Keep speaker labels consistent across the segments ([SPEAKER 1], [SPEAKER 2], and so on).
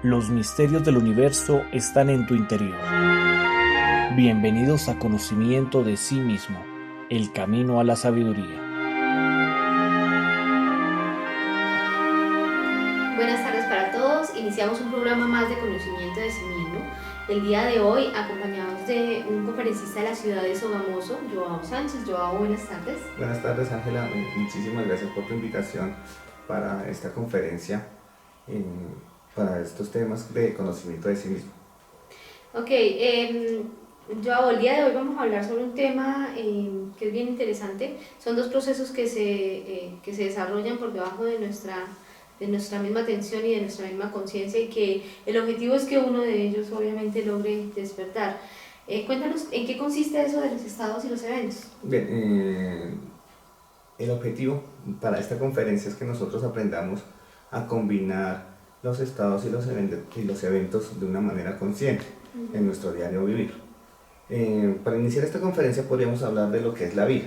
[SPEAKER 1] Los misterios del universo están en tu interior. Bienvenidos a Conocimiento de sí mismo, el camino a la sabiduría.
[SPEAKER 2] Buenas tardes para todos. Iniciamos un programa más de conocimiento de sí mismo. El día de hoy, acompañados de un conferencista de la ciudad de Sogamoso, Joao Sánchez. Joao, buenas tardes.
[SPEAKER 3] Buenas tardes, Ángela. Muchísimas gracias por tu invitación para esta conferencia, para estos temas de conocimiento de sí mismo.
[SPEAKER 2] Ok, Joao, el día de hoy vamos a hablar sobre un tema que es bien interesante. Son dos procesos que se desarrollan por debajo de nuestra misma atención y de nuestra misma conciencia, y que el objetivo es que uno de ellos obviamente logre despertar. Cuéntanos en qué consiste eso de los estados y los eventos.
[SPEAKER 3] Bien, el objetivo para esta conferencia es que nosotros aprendamos a combinar los estados y los eventos de una manera consciente en nuestro diario vivir. Para iniciar esta conferencia podríamos hablar de lo que es la vida,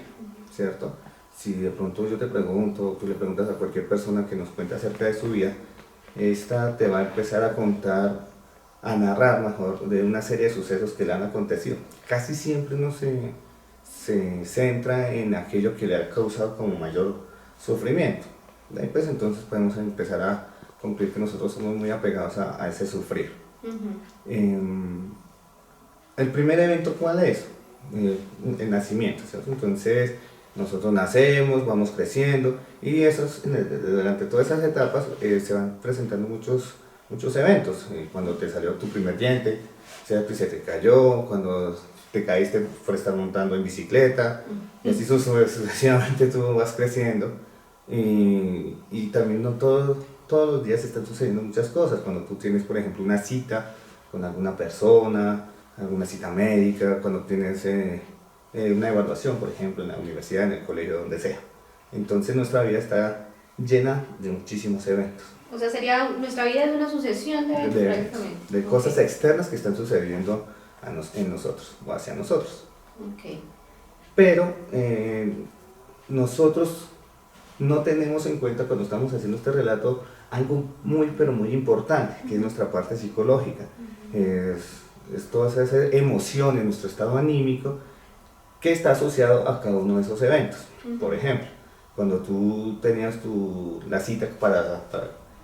[SPEAKER 3] ¿cierto? Si de pronto yo te pregunto, tú le preguntas a cualquier persona que nos cuente acerca de su vida, esta te va a empezar a contar, a narrar mejor, de una serie de sucesos que le han acontecido. Casi siempre uno se centra en aquello que le ha causado como mayor sufrimiento. De ahí pues entonces podemos empezar a concluir que nosotros somos muy apegados a ese sufrir. El primer evento, ¿cuál es? El nacimiento, ¿cierto? Entonces nosotros nacemos, vamos creciendo, y durante todas esas etapas se van presentando muchos eventos. Cuando te salió tu primer diente, ¿cierto? Y se te cayó, cuando te caíste por estar montando en bicicleta, y así sucesivamente tú vas creciendo. Y también no todos los días están sucediendo muchas cosas. Cuando tú tienes, por ejemplo, una cita con alguna persona, alguna cita médica, cuando tienes una evaluación, por ejemplo, en la universidad, en el colegio, donde sea. Entonces nuestra vida está llena de muchísimos eventos.
[SPEAKER 2] O sea, nuestra vida es una sucesión de eventos prácticamente.
[SPEAKER 3] De cosas externas que están sucediendo en nosotros o hacia nosotros.
[SPEAKER 2] Okay.
[SPEAKER 3] Pero nosotros no tenemos en cuenta, cuando estamos haciendo este relato, algo muy pero muy importante, que es nuestra parte psicológica. Es toda esa emoción en nuestro estado anímico que está asociado a cada uno de esos eventos. Por ejemplo, cuando tú tenías la cita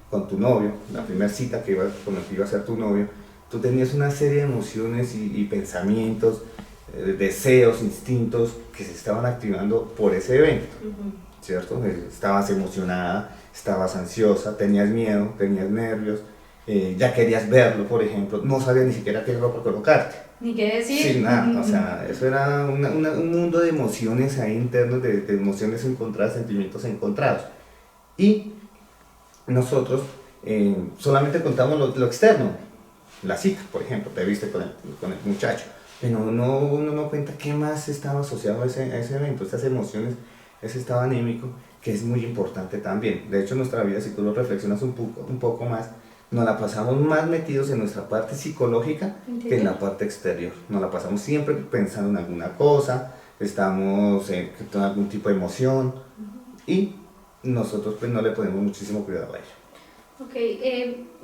[SPEAKER 3] con tu novio, la primera cita con el que iba a ser tu novio, tú tenías una serie de emociones y pensamientos, deseos, instintos que se estaban activando por ese evento, ¿cierto? Estabas emocionada, estabas ansiosa, tenías miedo, tenías nervios, ya querías verlo, por ejemplo, no sabías ni siquiera qué ropa colocarte.
[SPEAKER 2] Ni qué decir.
[SPEAKER 3] Sí, nada, o sea, eso era un mundo de emociones ahí internos, de emociones encontradas, sentimientos encontrados. Y nosotros solamente contamos lo externo, la cita, por ejemplo, te viste con el muchacho, pero uno no cuenta qué más estaba asociado a ese evento, estas emociones, ese estado anímico, que es muy importante también. De hecho, nuestra vida, si tú lo reflexionas un poco más, nos la pasamos más metidos en nuestra parte psicológica que en la parte exterior. Nos la pasamos siempre pensando en alguna cosa, estamos con algún tipo de emoción, y nosotros pues no le ponemos muchísimo cuidado a ello.
[SPEAKER 2] Ok,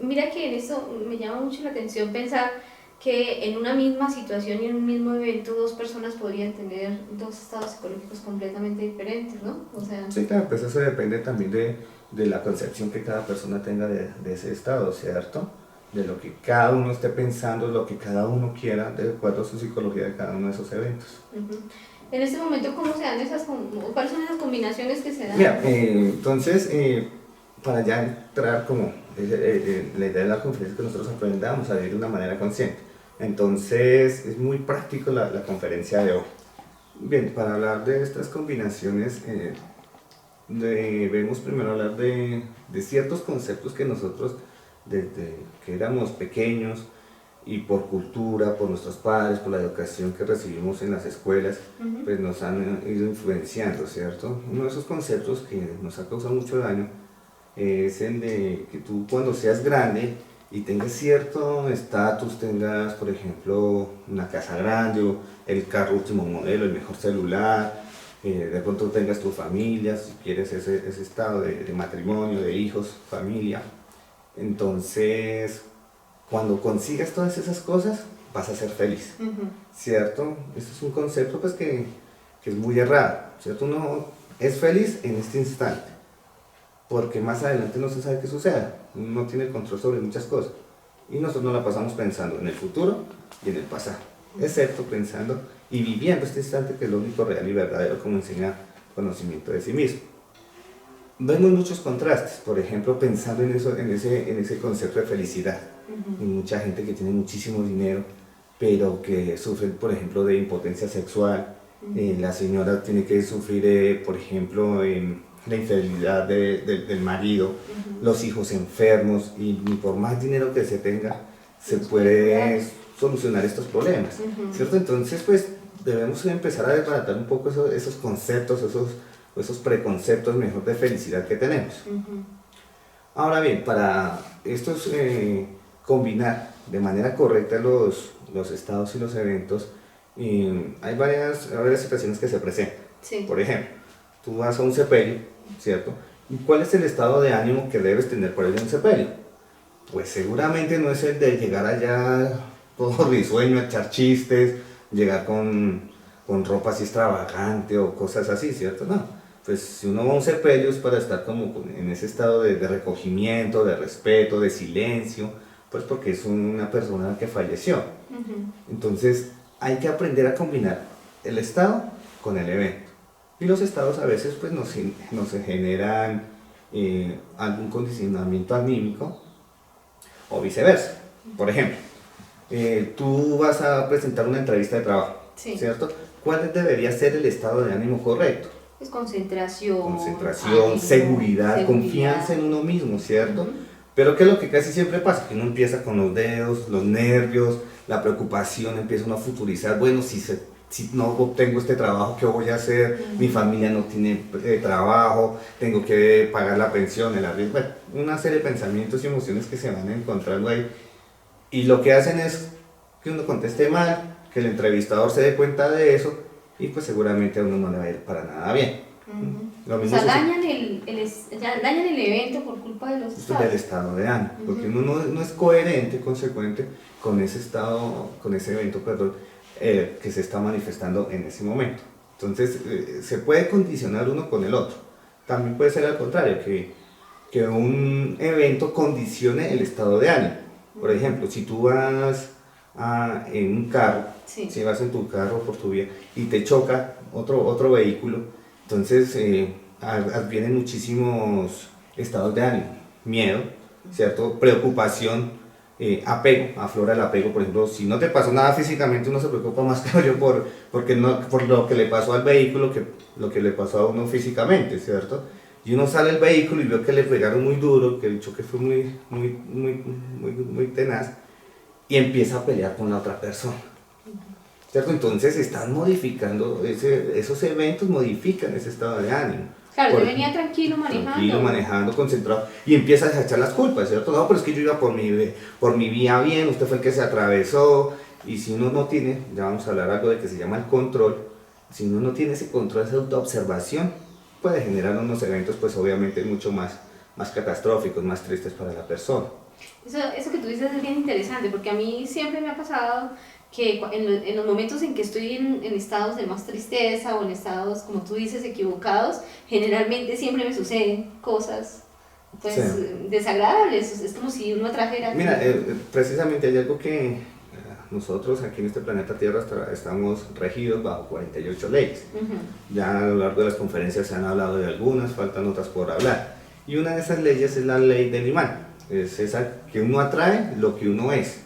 [SPEAKER 2] mira que en esto me llama mucho la atención pensar que en una misma situación y en un mismo evento dos personas podrían tener dos estados psicológicos completamente diferentes, ¿no? O sea...
[SPEAKER 3] Sí, claro, pues eso depende también de la concepción que cada persona tenga de ese estado, ¿cierto? De lo que cada uno esté pensando, lo que cada uno quiera, de acuerdo a su psicología de cada uno de esos eventos.
[SPEAKER 2] En este momento, ¿cómo se dan cuáles son esas combinaciones que se dan?
[SPEAKER 3] Mira, entonces, para ya entrar como la idea de la conferencia, que nosotros aprendamos a vivir de una manera consciente. Entonces, es muy práctico la conferencia de hoy. Bien, para hablar de estas combinaciones, debemos primero hablar de ciertos conceptos que nosotros, desde que éramos pequeños, y por cultura, por nuestros padres, por la educación que recibimos en las escuelas, pues nos han ido influenciando, ¿cierto? Uno de esos conceptos que nos ha causado mucho daño es el de que tú, cuando seas grande y tengas cierto estatus, tengas, por ejemplo, una casa grande, o el carro último modelo, el mejor celular, de pronto tengas tu familia, si quieres ese estado de matrimonio, de hijos, familia. Entonces Cuando consigas todas esas cosas, vas a ser feliz, ¿cierto? Este es un concepto pues que es muy errado, ¿cierto? Uno es feliz en este instante, porque más adelante no se sabe qué suceda, uno no tiene control sobre muchas cosas, y nosotros nos la pasamos pensando en el futuro y en el pasado, excepto pensando y viviendo este instante que es lo único real y verdadero, como enseña conocimiento de sí mismo. Vemos muchos contrastes, por ejemplo, pensando en ese concepto de felicidad. Hay mucha gente que tiene muchísimo dinero, pero que sufre, por ejemplo, de impotencia sexual. La señora tiene que sufrir, por ejemplo, la infidelidad del marido, los hijos enfermos, y ni por más dinero que se tenga, se puede solucionar estos problemas, ¿cierto? Entonces, pues, debemos empezar a desbaratar un poco esos conceptos, esos preconceptos mejor de felicidad que tenemos. Ahora bien, para esto combinar de manera correcta los estados y los eventos, hay varias situaciones que se presentan.
[SPEAKER 2] Sí.
[SPEAKER 3] Por ejemplo, tú vas a un sepelio, ¿cierto? ¿Y cuál es el estado de ánimo que debes tener para ir a un sepelio? Pues seguramente no es el de llegar allá todo risueño, a echar chistes, llegar con ropa así extravagante o cosas así, ¿cierto? No, pues si uno va a un sepelio es para estar como en ese estado de recogimiento, de respeto, de silencio, pues porque es una persona que falleció. Entonces hay que aprender a combinar el estado con el evento. Y los estados a veces pues nos generan algún condicionamiento anímico o viceversa. Por ejemplo, tú vas a presentar una entrevista de trabajo,
[SPEAKER 2] sí,
[SPEAKER 3] ¿cierto? ¿Cuál debería ser el estado de ánimo correcto?
[SPEAKER 2] Es concentración,
[SPEAKER 3] Concentración, seguridad, confianza en uno mismo, ¿cierto? Pero ¿qué es lo que casi siempre pasa? Que uno empieza con los dedos, los nervios, la preocupación, empieza uno a futurizar, bueno, si no obtengo este trabajo, ¿qué voy a hacer? Mi familia no tiene trabajo, tengo que pagar la pensión, el arriendo, bueno, una serie de pensamientos y emociones que se van encontrando ahí. Y lo que hacen es que uno conteste mal, que el entrevistador se dé cuenta de eso, y pues seguramente a uno no le va a ir para nada bien.
[SPEAKER 2] O sea, dañan el evento por culpa de los estados.
[SPEAKER 3] Del estado de ánimo, porque uno no es coherente, consecuente con ese estado, con ese evento, perdón, que se está manifestando en ese momento. Entonces, se puede condicionar uno con el otro. También puede ser al contrario, que un evento condicione el estado de ánimo. Por ejemplo, si tú vas en un carro,
[SPEAKER 2] sí,
[SPEAKER 3] si vas en tu carro por tu vía y te choca otro vehículo, entonces advienen muchísimos estados de ánimo, miedo, ¿cierto? Preocupación, apego, aflora el apego. Por ejemplo, si no te pasó nada físicamente, uno se preocupa más que yo por lo que le pasó al vehículo que lo que le pasó a uno físicamente, ¿cierto? Y uno sale del vehículo y veo que le pegaron muy duro, que el choque fue muy tenaz, y empieza a pelear con la otra persona, ¿cierto? Entonces están modificando, esos eventos modifican ese estado de ánimo.
[SPEAKER 2] Claro, yo venía tranquilo manejando,
[SPEAKER 3] concentrado, y empiezas a echar las culpas, ¿cierto? No, pero es que yo iba por mi vía bien, usted fue el que se atravesó. Y si uno no tiene, ya vamos a hablar algo de que se llama el control, si uno no tiene ese control, esa autoobservación, puede generar unos eventos pues obviamente mucho más catastróficos, más tristes para la persona.
[SPEAKER 2] Eso que tú dices es bien interesante, porque a mí siempre me ha pasado que en los momentos en que estoy en estados de más tristeza o en estados, como tú dices, equivocados, generalmente siempre me suceden cosas pues desagradables. Es como si uno trajera...
[SPEAKER 3] Mira, precisamente hay algo que nosotros aquí en este planeta Tierra estamos regidos bajo 48 leyes. Ya a lo largo de las conferencias se han hablado de algunas, faltan otras por hablar. Y una de esas leyes es la ley del imán. Es esa que uno atrae lo que uno es.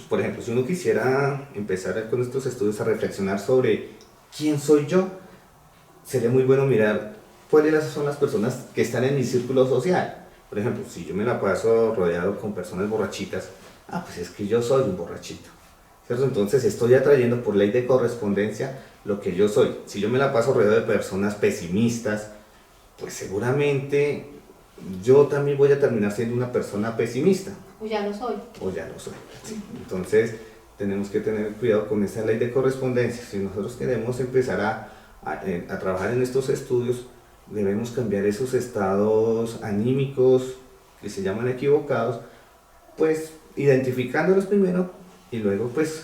[SPEAKER 3] Por ejemplo, si uno quisiera empezar con estos estudios a reflexionar sobre quién soy yo, sería muy bueno mirar cuáles son las personas que están en mi círculo social. Por ejemplo, si yo me la paso rodeado con personas borrachitas, pues es que yo soy un borrachito, ¿cierto? Entonces estoy atrayendo por ley de correspondencia lo que yo soy. Si yo me la paso rodeado de personas pesimistas, pues seguramente yo también voy a terminar siendo una persona pesimista.
[SPEAKER 2] O ya lo soy.
[SPEAKER 3] Sí. Entonces tenemos que tener cuidado con esa ley de correspondencia. Si nosotros queremos empezar a trabajar en estos estudios, debemos cambiar esos estados anímicos que se llaman equivocados, pues identificándolos primero y luego pues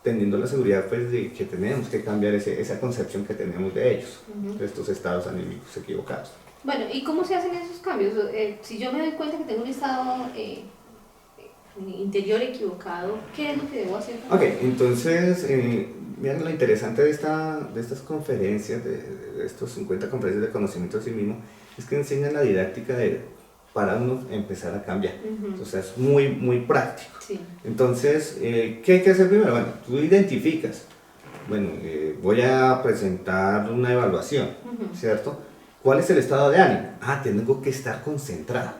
[SPEAKER 3] teniendo la seguridad pues de que tenemos que cambiar esa concepción que tenemos de ellos, de estos estados anímicos equivocados.
[SPEAKER 2] Bueno, ¿y cómo se hacen esos cambios? Si yo me doy cuenta que tengo un estado interior equivocado, ¿qué es lo que debo hacer?
[SPEAKER 3] Ok, entonces, miren lo interesante de estas conferencias, de estos 50 conferencias de conocimiento de sí mismo, es que enseñan la didáctica para uno empezar a cambiar. Entonces es muy, muy práctico.
[SPEAKER 2] Sí.
[SPEAKER 3] Entonces, ¿qué hay que hacer primero? Bueno, tú identificas, bueno, voy a presentar una evaluación, ¿cierto? ¿Cuál es el estado de ánimo? Tengo que estar concentrado,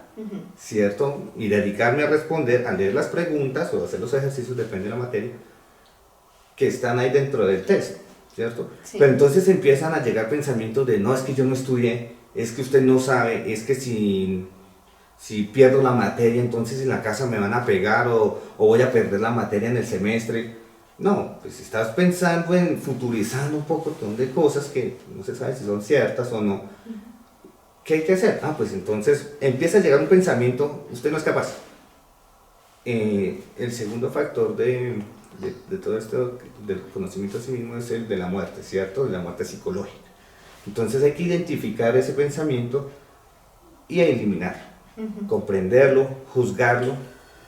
[SPEAKER 3] ¿cierto? Y dedicarme a responder, a leer las preguntas o hacer los ejercicios, depende de la materia, que están ahí dentro del test, ¿cierto?
[SPEAKER 2] Sí.
[SPEAKER 3] Pero entonces empiezan a llegar pensamientos de, no, es que yo no estudié, es que usted no sabe, es que si pierdo la materia, entonces en la casa me van a pegar o voy a perder la materia en el semestre. No, pues estás pensando en futurizando un poco de cosas que no se sabe si son ciertas o no. ¿Qué hay que hacer? Pues entonces empieza a llegar un pensamiento, usted no es capaz. El segundo factor de todo esto, del conocimiento de sí mismo, es el de la muerte, ¿cierto? De la muerte psicológica. Entonces hay que identificar ese pensamiento y eliminarlo, comprenderlo, juzgarlo,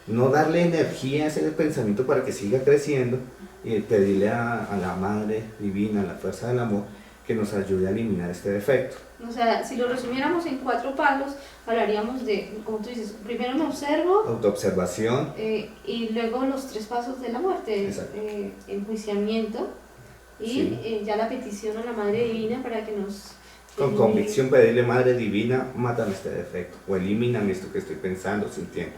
[SPEAKER 3] no darle energía a ese pensamiento para que siga creciendo y pedirle a la Madre Divina, a la fuerza del amor, que nos ayude a eliminar este defecto.
[SPEAKER 2] O sea, si lo resumiéramos en 4 pasos, hablaríamos de, como tú dices, primero me observo,
[SPEAKER 3] Autoobservación,
[SPEAKER 2] y luego los 3 pasos de la muerte, enjuiciamiento y
[SPEAKER 3] sí.
[SPEAKER 2] Ya la petición a la Madre Divina para que nos...
[SPEAKER 3] Con convicción pedirle, Madre Divina, mátame este defecto o elimíname esto que estoy pensando, sintiendo.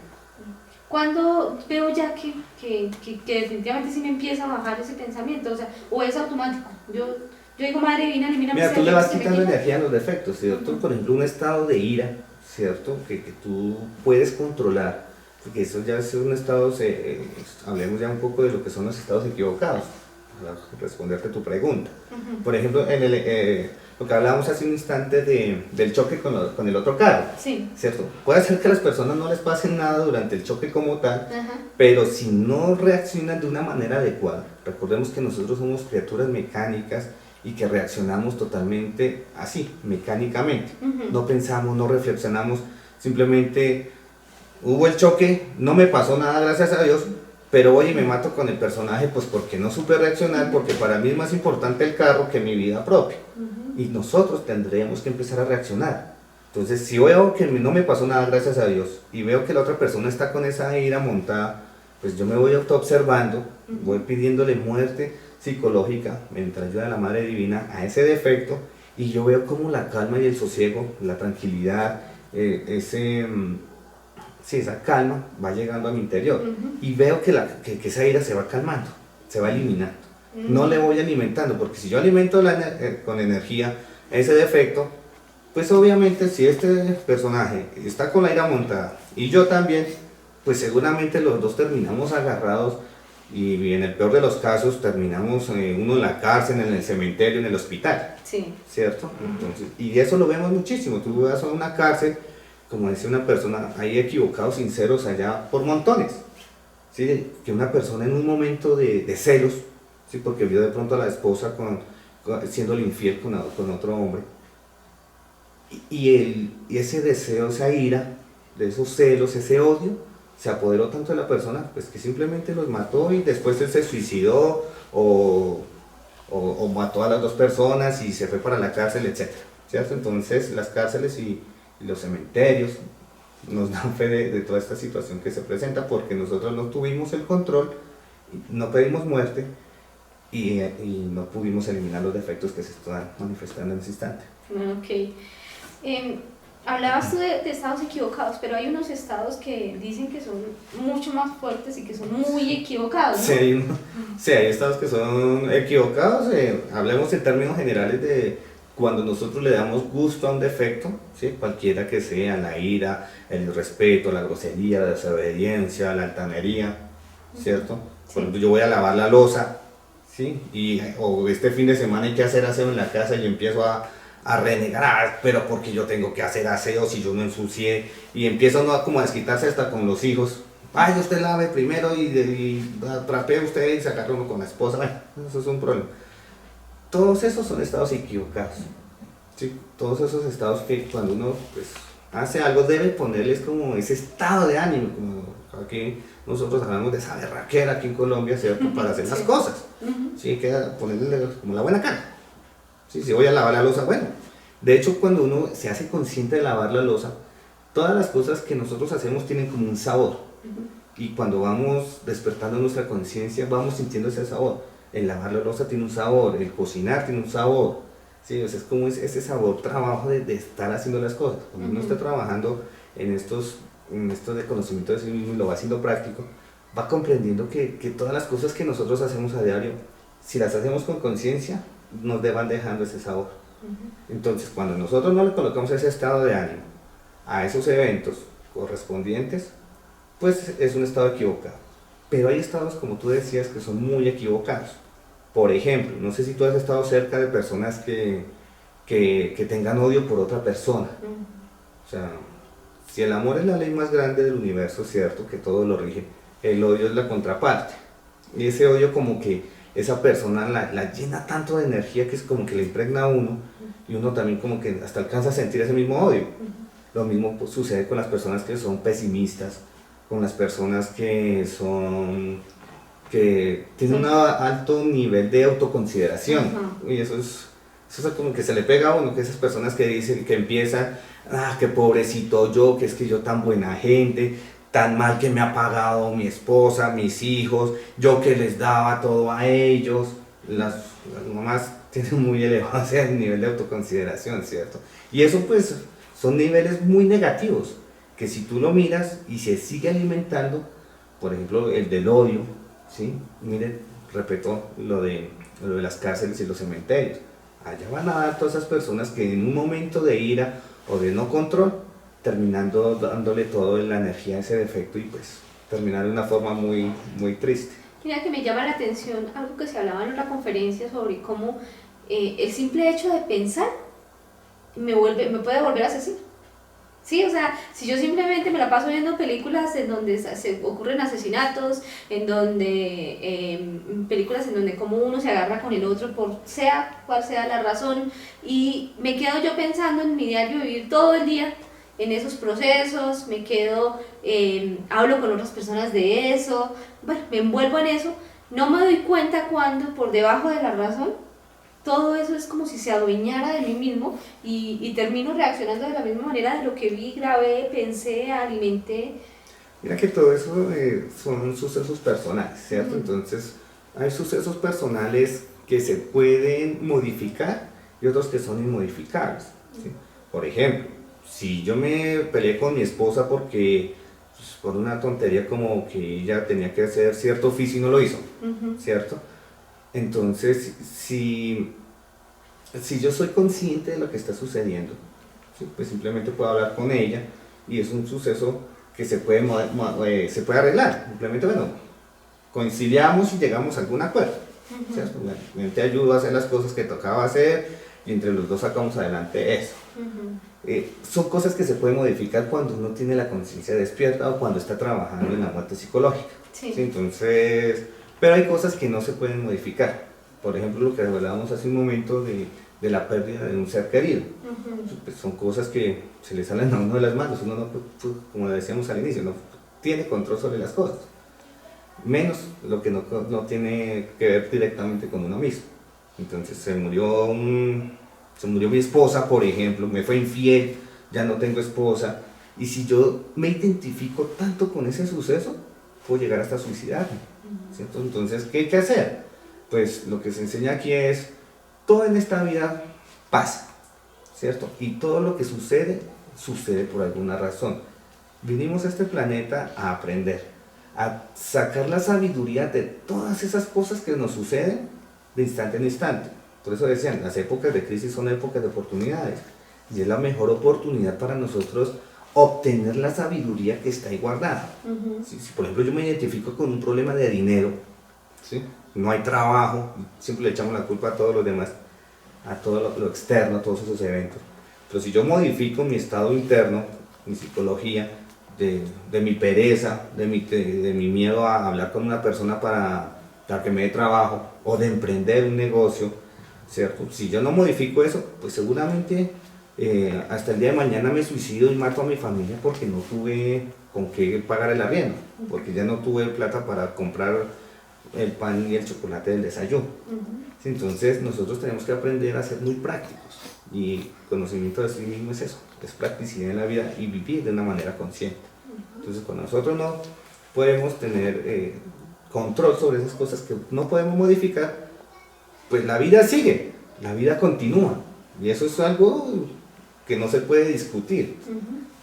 [SPEAKER 2] Cuando veo ya que definitivamente sí me empieza a bajar ese pensamiento, o es automático, yo digo, Madre Divina, elimíname
[SPEAKER 3] Mira,
[SPEAKER 2] ese
[SPEAKER 3] tú le
[SPEAKER 2] defecto,
[SPEAKER 3] vas quitando energía a los defectos, ¿cierto? Por ejemplo, un estado de ira, ¿cierto? Que tú puedes controlar, porque eso ya es un estado, hablemos ya un poco de lo que son los estados equivocados, para responderte tu pregunta. Por ejemplo, lo que hablábamos hace un instante del choque con el otro carro,
[SPEAKER 2] sí.
[SPEAKER 3] ¿cierto? Puede ser que a las personas no les pase nada durante el choque como tal, pero si no reaccionan de una manera adecuada, recordemos que nosotros somos criaturas mecánicas y que reaccionamos totalmente así, mecánicamente. No pensamos, no reflexionamos, simplemente hubo el choque, no me pasó nada, gracias a Dios, pero voy y me mato con el personaje pues porque no supe reaccionar, porque para mí es más importante el carro que mi vida propia. Y nosotros tendremos que empezar a reaccionar. Entonces, si veo que no me pasó nada, gracias a Dios, y veo que la otra persona está con esa ira montada, pues yo me voy autoobservando, voy pidiéndole muerte psicológica, mientras ayuda a la Madre Divina, a ese defecto, y yo veo como la calma y el sosiego, la tranquilidad, esa calma va llegando a mi interior, y veo que esa ira se va calmando, se va eliminando. No le voy alimentando, porque si yo alimento con energía ese defecto, pues obviamente si este personaje está con la ira montada y yo también, pues seguramente los dos terminamos agarrados y en el peor de los casos terminamos uno en la cárcel, en el cementerio, en el hospital,
[SPEAKER 2] sí.
[SPEAKER 3] ¿cierto? Entonces, y eso lo vemos muchísimo. Tú vas a una cárcel, como decía una persona, hay equivocados sinceros allá por montones, ¿sí? Que una persona en un momento de celos, ¿sí? Porque vio de pronto a la esposa siendo infiel con otro hombre, y ese deseo, esa ira, de esos celos, ese odio, se apoderó tanto de la persona, pues que simplemente los mató y después él se suicidó o mató a las 2 personas y se fue para la cárcel, etc. ¿Cierto? Entonces las cárceles y los cementerios nos dan fe de toda esta situación que se presenta, porque nosotros no tuvimos el control, no pedimos muerte y no pudimos eliminar los defectos que se están manifestando en ese instante.
[SPEAKER 2] Ok. Hablabas tú de estados equivocados, pero hay unos estados que dicen que son mucho más fuertes y que son muy equivocados, ¿no?
[SPEAKER 3] Sí, hay estados que son equivocados. Hablemos en términos generales de cuando nosotros le damos gusto a un defecto, ¿sí? Cualquiera que sea, la ira, el irrespeto, la grosería, la desobediencia, la altanería, ¿cierto? Sí. Por ejemplo, yo voy a lavar la loza, ¿sí? O este fin de semana hay que hacer aseo en la casa y empiezo a renegar, pero porque yo tengo que hacer aseo si yo no ensucié, y empiezo como a desquitarse hasta con los hijos, Vaya usted lave primero y trapee usted y se agarra uno con la esposa. Bueno, eso es un problema. Todos esos son estados equivocados. ¿Sí? Todos esos estados que cuando uno pues, hace algo debe ponerles como ese estado de ánimo, como aquí nosotros hablamos de esa berraquera aquí en Colombia, ¿cierto? Para hacer las cosas. Sí, hay que ponerle como la buena cara. Sí, si voy a lavar la loza, bueno. De hecho, cuando uno se hace consciente de lavar la loza, todas las cosas que nosotros hacemos tienen como un sabor. Y cuando vamos despertando nuestra conciencia, vamos sintiendo ese sabor. El lavar la loza tiene un sabor, el cocinar tiene un sabor. Sí, o sea, es como ese sabor, trabajo de estar haciendo las cosas. Cuando uno está trabajando en esto de conocimiento de sí mismo y lo va haciendo práctico, va comprendiendo que todas las cosas que nosotros hacemos a diario, si las hacemos con conciencia, nos van dejando ese sabor. Entonces, cuando nosotros no le colocamos ese estado de ánimo a esos eventos correspondientes, pues es un estado equivocado. Pero hay estados, como tú decías, que son muy equivocados. Por ejemplo, no sé si tú has estado cerca de personas que tengan odio por otra persona. O sea, si el amor es la ley más grande del universo, cierto, que todo lo rige, el odio es la contraparte. Y ese odio como que esa persona la llena tanto de energía que es como que le impregna a uno y uno también como que hasta alcanza a sentir ese mismo odio. Lo mismo pues, sucede con las personas que son pesimistas, con las personas que tienen un alto nivel de autoconsideración. Y eso es como que se le pega a uno, que esas personas que dicen, que empiezan, qué pobrecito yo, que es que yo tan buena gente, tan mal que me ha pagado mi esposa, mis hijos, yo que les daba todo a ellos. Las mamás tienen muy elevado ese nivel de autoconsideración, ¿cierto? Y eso pues son niveles muy negativos, que si tú lo miras y se sigue alimentando, por ejemplo el del odio, ¿sí? Miren, repito lo de las cárceles y los cementerios. Allá van a dar todas esas personas que en un momento de ira o de no control, terminando dándole toda la energía a ese defecto y pues terminar de una forma muy, muy triste.
[SPEAKER 2] Mira que me llama la atención algo que se hablaba en una conferencia sobre cómo el simple hecho de pensar me puede volver asesino. Sí, o sea, si yo simplemente me la paso viendo películas en donde se ocurren asesinatos, en donde películas en donde como uno se agarra con el otro por sea cual sea la razón, y me quedo yo pensando en mi diario vivir todo el día en esos procesos, me quedo, hablo con otras personas de eso, bueno, me envuelvo en eso, no me doy cuenta cuando por debajo de la razón todo eso es como si se adueñara de mí mismo y termino reaccionando de la misma manera de lo que vi, grabé, pensé, alimenté.
[SPEAKER 3] Mira que todo eso son sucesos personales, ¿cierto? Entonces hay sucesos personales que se pueden modificar y otros que son inmodificables, ¿sí? Por ejemplo, si yo me peleé con mi esposa porque pues, por una tontería como que ella tenía que hacer cierto oficio y no lo hizo, ¿cierto? Entonces, si yo soy consciente de lo que está sucediendo, ¿sí? Pues simplemente puedo hablar con ella y es un suceso que se puede arreglar. Simplemente, bueno, conciliamos y llegamos a algún acuerdo, ¿cierto? Bueno, te ayudo a hacer las cosas que tocaba hacer y entre los dos sacamos adelante eso. Son cosas que se pueden modificar cuando uno tiene la conciencia despierta o cuando está trabajando en la muerte psicológica. ¿Sí? Entonces, pero hay cosas que no se pueden modificar. Por ejemplo, lo que hablábamos hace un momento de la pérdida de un ser querido. Pues son cosas que se le salen a uno de las manos. Uno no, como decíamos al inicio, no tiene control sobre las cosas. Menos lo que no tiene que ver directamente con uno mismo. Entonces se murió mi esposa, por ejemplo, me fue infiel, ya no tengo esposa. Y si yo me identifico tanto con ese suceso, puedo llegar hasta suicidarme, ¿cierto? Entonces, ¿qué hay que hacer? Pues lo que se enseña aquí es, todo en esta vida pasa, ¿cierto? Y todo lo que sucede, sucede por alguna razón. Vinimos a este planeta a aprender, a sacar la sabiduría de todas esas cosas que nos suceden de instante en instante. Por eso decían, las épocas de crisis son épocas de oportunidades. Y es la mejor oportunidad para nosotros obtener la sabiduría que está ahí guardada. Si, por ejemplo, yo me identifico con un problema de dinero, ¿sí? No hay trabajo, siempre le echamos la culpa a todos los demás, a todo lo externo, a todos esos eventos. Pero si yo modifico mi estado interno, mi psicología, de mi pereza, de mi miedo a hablar con una persona para que me dé trabajo, o de emprender un negocio, ¿cierto? Si yo no modifico eso, pues seguramente hasta el día de mañana me suicido y mato a mi familia porque no tuve con qué pagar el arriendo, porque ya no tuve plata para comprar el pan y el chocolate del desayuno. Sí, entonces nosotros tenemos que aprender a ser muy prácticos, y conocimiento de sí mismo es eso, es practicidad en la vida y vivir de una manera consciente. Entonces cuando nosotros no podemos tener control sobre esas cosas que no podemos modificar, pues la vida sigue, la vida continúa, y eso es algo que no se puede discutir.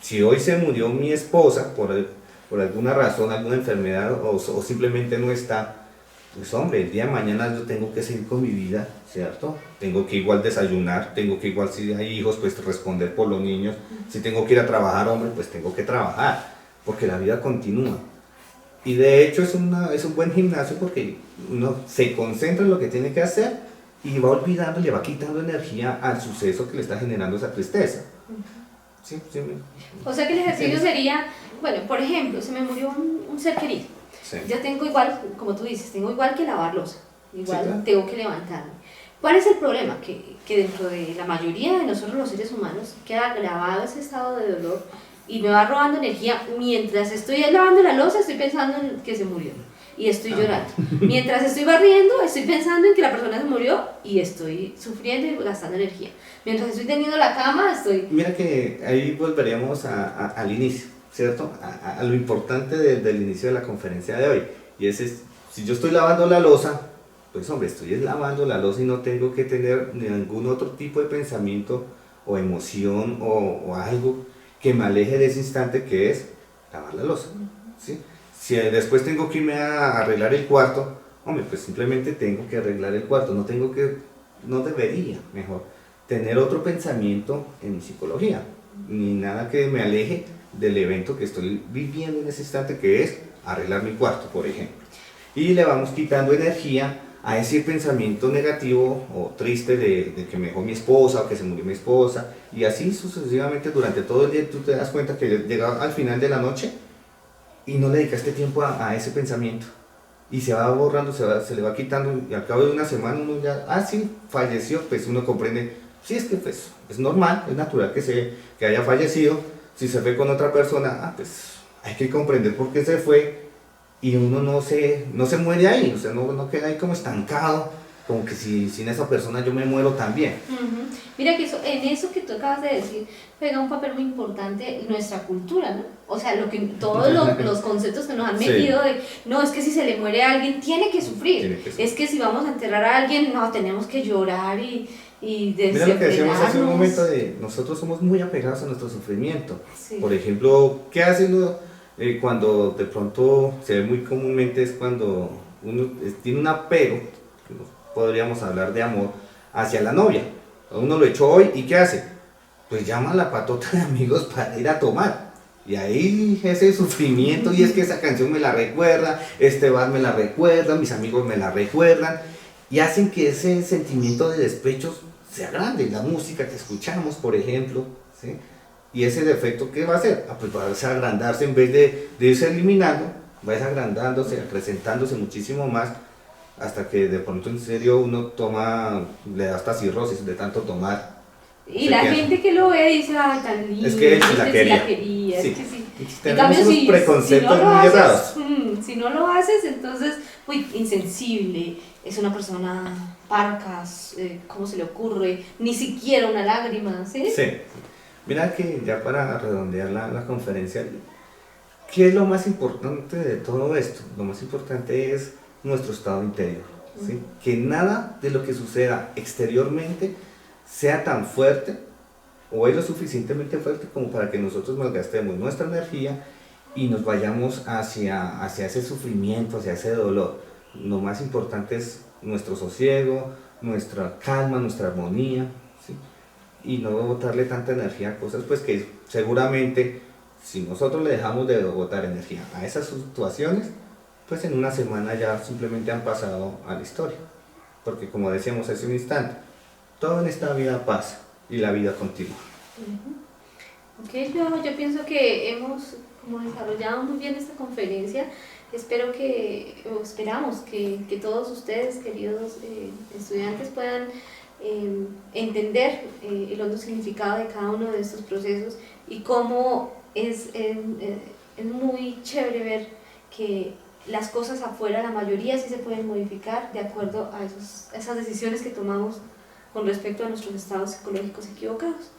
[SPEAKER 3] Si hoy se murió mi esposa por alguna razón, alguna enfermedad, o simplemente no está, pues hombre, el día de mañana yo tengo que seguir con mi vida, ¿cierto? Tengo que igual desayunar, tengo que igual, si hay hijos, pues responder por los niños. Si tengo que ir a trabajar, hombre, pues tengo que trabajar, porque la vida continúa. Y de hecho es un buen gimnasio, porque uno se concentra en lo que tiene que hacer y va olvidando, le va quitando energía al suceso que le está generando esa tristeza. Sí, sí.
[SPEAKER 2] O sea que el ejercicio sería, bueno, por ejemplo, se me murió un ser querido.
[SPEAKER 3] Sí.
[SPEAKER 2] Yo tengo igual, como tú dices, tengo igual que lavar loza, igual
[SPEAKER 3] Sí, claro.
[SPEAKER 2] tengo que levantarme. ¿Cuál es el problema? Que dentro de la mayoría de nosotros los seres humanos queda grabado ese estado de dolor y me va robando energía. Mientras estoy lavando la loza, estoy pensando en que se murió y estoy llorando. Mientras estoy barriendo, estoy pensando en que la persona se murió y estoy sufriendo y gastando energía. Mientras estoy teniendo la cama, estoy...
[SPEAKER 3] Mira que ahí volveríamos al inicio, ¿cierto? A lo importante del inicio de la conferencia de hoy. Y si yo estoy lavando la loza, pues hombre, estoy lavando la loza y no tengo que tener ningún otro tipo de pensamiento o emoción o algo que me aleje de ese instante que es lavar la loza, ¿sí? Si después tengo que irme a arreglar el cuarto, hombre, pues simplemente tengo que arreglar el cuarto, no debería, mejor, tener otro pensamiento en mi psicología, ni nada que me aleje del evento que estoy viviendo en ese instante, que es arreglar mi cuarto, por ejemplo. Y le vamos quitando energía a ese pensamiento negativo o triste de que me dejó mi esposa o que se murió mi esposa, y así sucesivamente durante todo el día. Tú te das cuenta que llega al final de la noche y no le dedicaste tiempo a ese pensamiento, y se va borrando, se le va quitando, y al cabo de una semana uno ya, sí, falleció, pues uno comprende, sí, es que pues, es normal, es natural que haya fallecido. Si se fue con otra persona, pues hay que comprender por qué se fue, y uno no se muere ahí, o sea, no queda ahí como estancado, como que si sin esa persona yo me muero también.
[SPEAKER 2] Mira que en eso que tú acabas de decir juega un papel muy importante nuestra cultura, ¿no? O sea, todos los conceptos que nos han metido de, no, es que si se le muere a alguien tiene que sufrir, es que si vamos a enterrar a alguien, no, tenemos que llorar y
[SPEAKER 3] mira lo que decíamos hace un momento, de nosotros somos muy apegados a nuestro sufrimiento.
[SPEAKER 2] Sí.
[SPEAKER 3] Por ejemplo, ¿qué hace uno cuando de pronto se ve muy comúnmente? Es cuando uno tiene un apego, podríamos hablar de amor, hacia la novia. Uno lo echó hoy, ¿y qué hace? Pues llama a la patota de amigos para ir a tomar. Y ahí ese sufrimiento, y es que esa canción me la recuerda, este bar me la recuerda, mis amigos me la recuerdan, y hacen que ese sentimiento de despecho sea grande. La música que escuchamos, por ejemplo, ¿sí? Y ese defecto, ¿qué va a hacer? Pues va a agrandarse, en vez de irse eliminando, va a ir agrandándose, acrecentándose muchísimo más, hasta que de pronto en serio uno le da hasta cirrosis de tanto tomar.
[SPEAKER 2] Y la gente que lo ve dice, ay, tan lindo,
[SPEAKER 3] es que él sí la quería.
[SPEAKER 2] Sí.
[SPEAKER 3] Es que
[SPEAKER 2] sí.
[SPEAKER 3] tenemos unos preconceptos muy errados.
[SPEAKER 2] Si no lo haces, entonces, insensible, es una persona parca, ¿cómo se le ocurre? Ni siquiera una lágrima, ¿sí?
[SPEAKER 3] Sí. Mira que ya para redondear la conferencia, ¿qué es lo más importante de todo esto? Lo más importante es nuestro estado interior, ¿sí? Que nada de lo que suceda exteriormente sea tan fuerte, o es lo suficientemente fuerte como para que nosotros malgastemos nuestra energía y nos vayamos hacia ese sufrimiento, hacia ese dolor. Lo más importante es nuestro sosiego, nuestra calma, nuestra armonía, ¿sí? Y no botarle tanta energía a cosas pues que seguramente, si nosotros le dejamos de botar energía a esas situaciones, pues en una semana ya simplemente han pasado a la historia. Porque como decíamos hace un instante, todo en esta vida pasa y la vida continúa.
[SPEAKER 2] Ok, yo pienso que hemos como desarrollado muy bien esta conferencia. Espero o esperamos que todos ustedes, queridos estudiantes, puedan entender el hondo significado de cada uno de estos procesos y cómo es muy chévere ver que las cosas afuera, la mayoría sí se pueden modificar de acuerdo a esas decisiones que tomamos con respecto a nuestros estados psicológicos equivocados.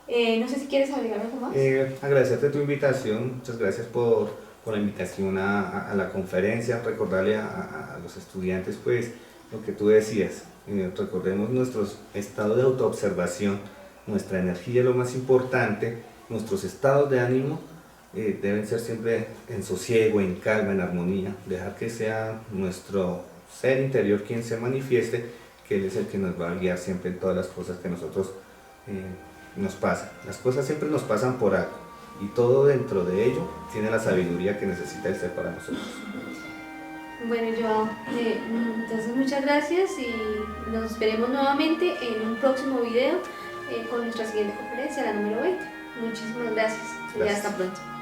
[SPEAKER 2] No sé si quieres agregar algo más.
[SPEAKER 3] Agradecerte tu invitación, muchas gracias por la invitación a la conferencia, recordarle a los estudiantes pues lo que tú decías, recordemos nuestro estado de autoobservación, nuestra energía es lo más importante, nuestros estados de ánimo deben ser siempre en sosiego, en calma, en armonía, dejar que sea nuestro ser interior quien se manifieste, que Él es el que nos va a guiar siempre en todas las cosas que nosotros nos pasan. Las cosas siempre nos pasan por algo y todo dentro de ello tiene la sabiduría que necesita el ser para nosotros.
[SPEAKER 2] Bueno, Joao, entonces muchas gracias y nos veremos nuevamente en un próximo video con nuestra siguiente conferencia, la número 20. Muchísimas gracias y hasta pronto.